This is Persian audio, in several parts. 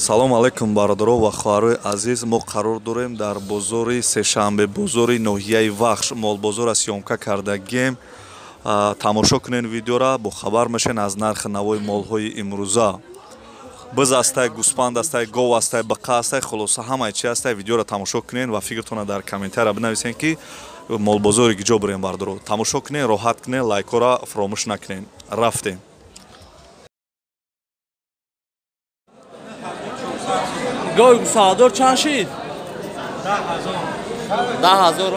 салом алайкум бародаро ва хоҳарои азиз. мо қарор дорем дар бозори сешанбе, бозори ноҳияи вахш молбозора сёмка кардагем. тамошо кунен видеора, бохабар мешен аз нархи навои молҳои имрӯза. биз астаи гӯспанд астаи гов астаи бақа астаи хулоса ҳамаи чи астаи видеора тамошо кунен ва фикртона дар комментария бинависен ки молбозори киҷо бурем бародаро. тамошо кунен, роҳат кунен, лайкора фаромӯш накунен. рафтем. گوی گوسادور چند شید؟ 10,000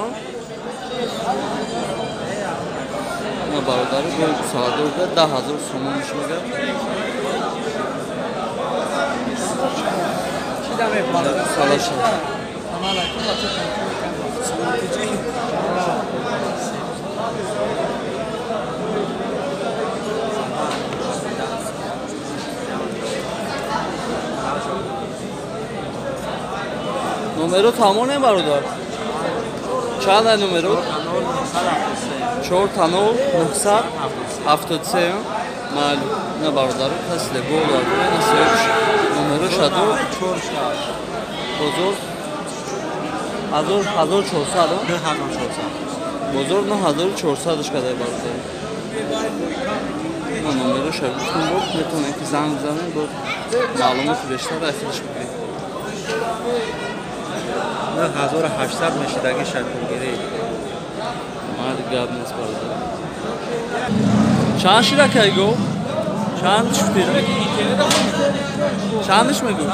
ما برادر گوی گوسادور ده 10,000 سومونش میگه. سالش نمرو تمام نه برادر. چند نمرو؟ 4 تا 9 973 مال نه برادر فصل گل داد. نه سرچ نمرو شد. بزرگ 1400 بزرگ 9400 اش کده برادر. من نمرو شد. بود میتونه که زنگ بزنه بود معلومات بیشتر اخیرش بگیرید. 9800 میشه دیگه شرط میگیری. ما دیگه اب نیست برادر. چند شیره که گو؟ چند شیره؟ چندش میگو؟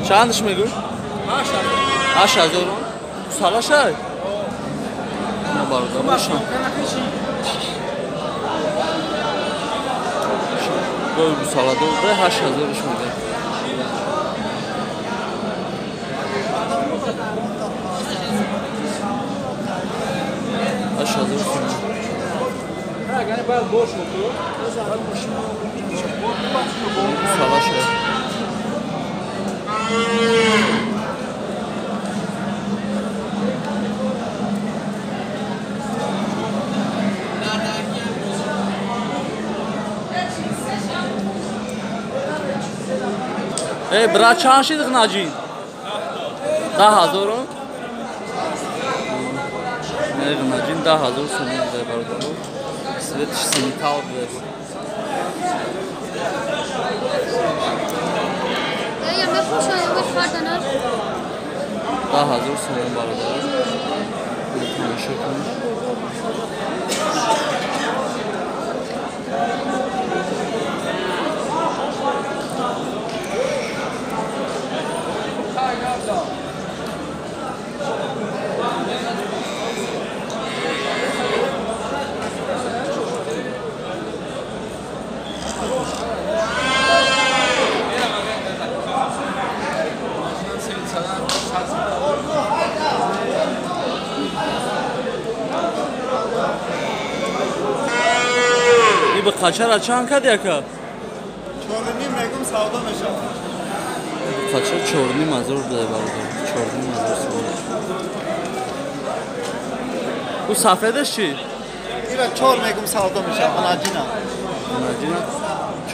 چندش میگو؟ 8000 سالش های؟ ما برادر باشم. گوی بو ساله دو ده 8000 میگه. Aşağıda olsun. Savaş ya. Bırak çarşıdık Naci. Daha hazır ol. Naci daha hazır sonunda bardağı. Svet sinital bir. Ya me خوشم می‌خوردن. Daha hazır sonunda bardağı. Konuşuyor. به قاچر چند کدی که؟ 4.5 میگم سودا میشه. قاچر 4.5 مزور ده برادر. 4.5 مزور سودا. او سفیدش چی؟ اینا 4 میگم سودا میشه. آناجینا. آناجینا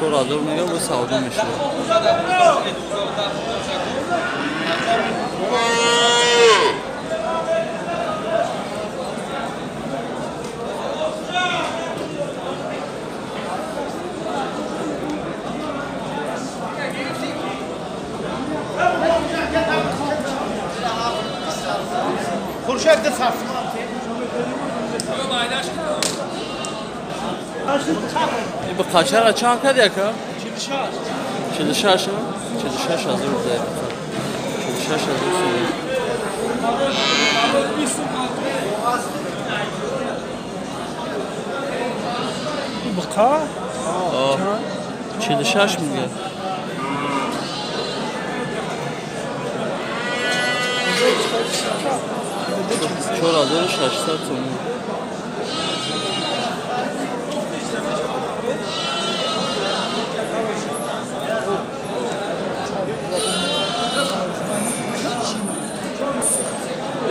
4000 میگه و سودا میشه. خورشید ده صف. به قاچر چند کدی که؟ 46. 46 هزار ده. 46 هزار سودا. بقا؟ 46 میگه. چهار هزار 600 تومان.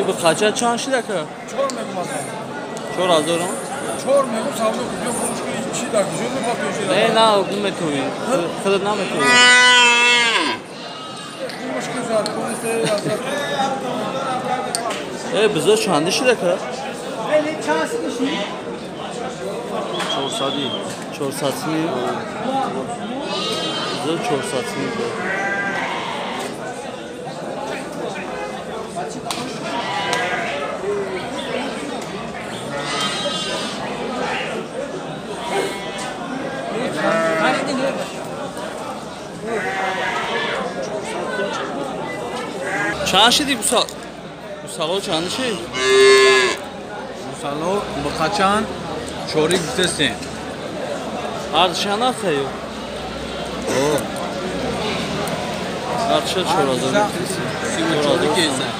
به قاچر چند شده که؟ 4 میگم. 4000 4 میگم سودا کجا فروش کنی چی در کجا میخواد نه نمیتونی خودت نمیتونی مشکل زد پلیس ازت bize çandı şiraka. خیلی چانس میشی 400 mi? Bize 400 mi? چند شدی بساقا چند شد؟ سالو بخچان چوری گفتستیم هر چند خیلی؟ هر چند 4000 چوری کیسه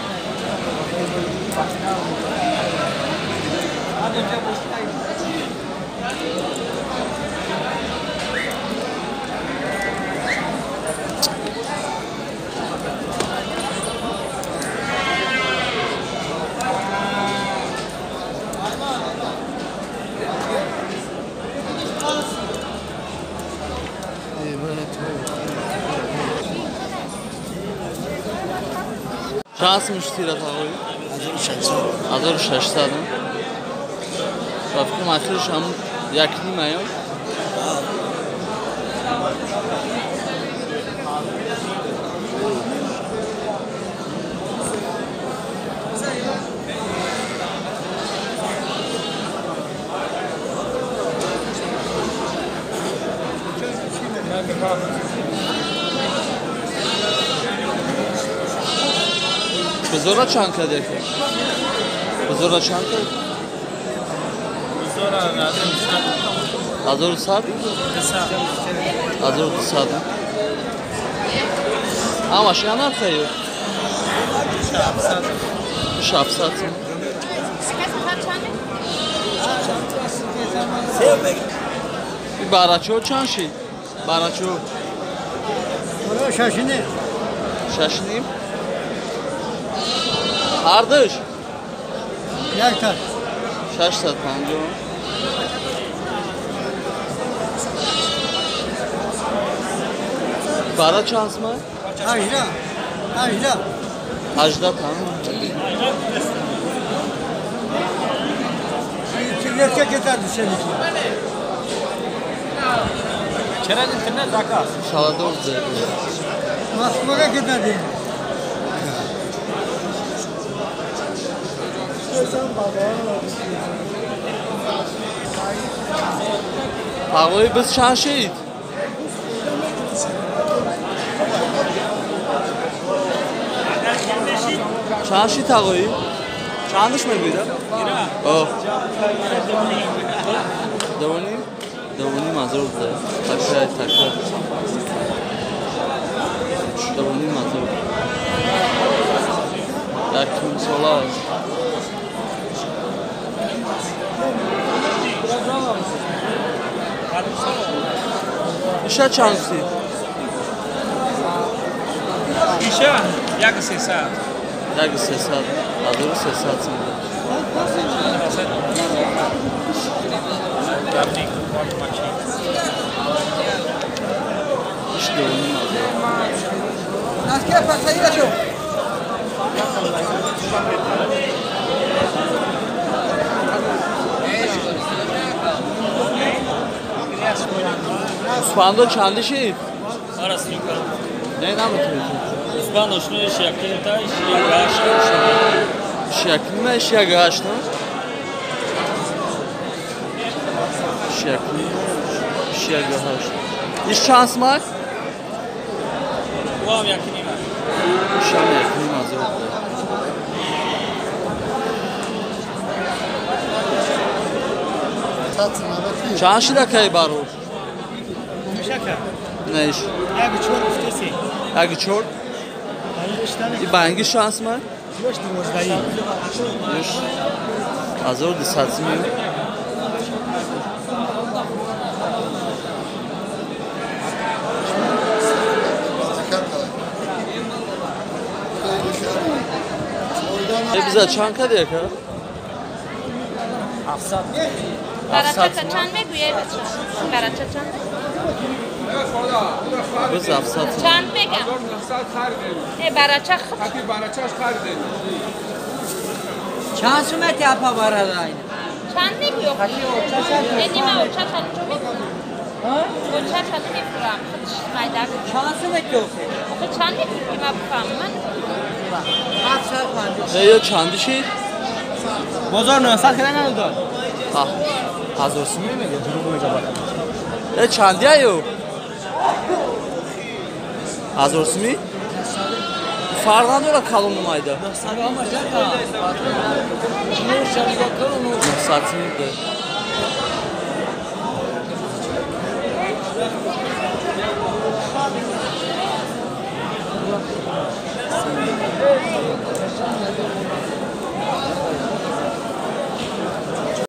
شانس مشتیره تاقوی؟ 1600 و فکرم آخرش هم یک نیم آیا؟ بزرگ چند کده که؟ بزرگ چند کده؟ بزرگ 1100 1200 اما شیانه خیلی؟ 700 بارچو چند شی؟ بارچو شاشینه شاشنیم؟ Ardış. یک تا 650. Para şans mı? 18 Hacda tamam. Çivrek yeterdi senin için. چرا اینترنت زکات Salada oldu. Moskva'ya yeterdi. Ağlayı biz çan şehit. Çan şehit ağlayı. Çanış mı bir de? Oh. Devanim. Devanim hazır oldu. Takrar. Devanim hazır oldu. Yakim solar. İşe çansı. میشه یک 300 یک 300 حضور 300 سنده işte onun adı. Asker pasayla şu. Spando çandı şey. Arası yukarı. Ne anlatıyorsun? İspanya şunu iş yakın ta iş yaşlı. İş yakın mı iş yaşlı? İş yakın mı iş yaşlı? İş şans mı? Uam yakın mı? İş yakın mı hazır oldu. Çanşı da kaybar olur. Ne iş? Ya bir çor üstesi. Agi çort? İbangi şans mı? Yoş dimozdayi. Yoş. Hazır oldu satmıyor. Bize çanka diye kadar. برای چند بگویه بچه برای چند Biz afsat. چند بگم؟ برای چه خود؟ چند سومتی اپا برای چند نمیو؟ نیمه او چه چند چون میکنم؟ او چه چند میفرم؟ خودش مایده بگم. چند سومتی اوفه؟ خود چند میفرم که من بفهم من؟ 750 یا چندی شید؟ بازار 900 که نداد ها 1000 سومی میگه دروغ میگه بالا چندی ایو 1000 سومی فرق نداره کالون نمایده 900 ama jaka 900 سومی ده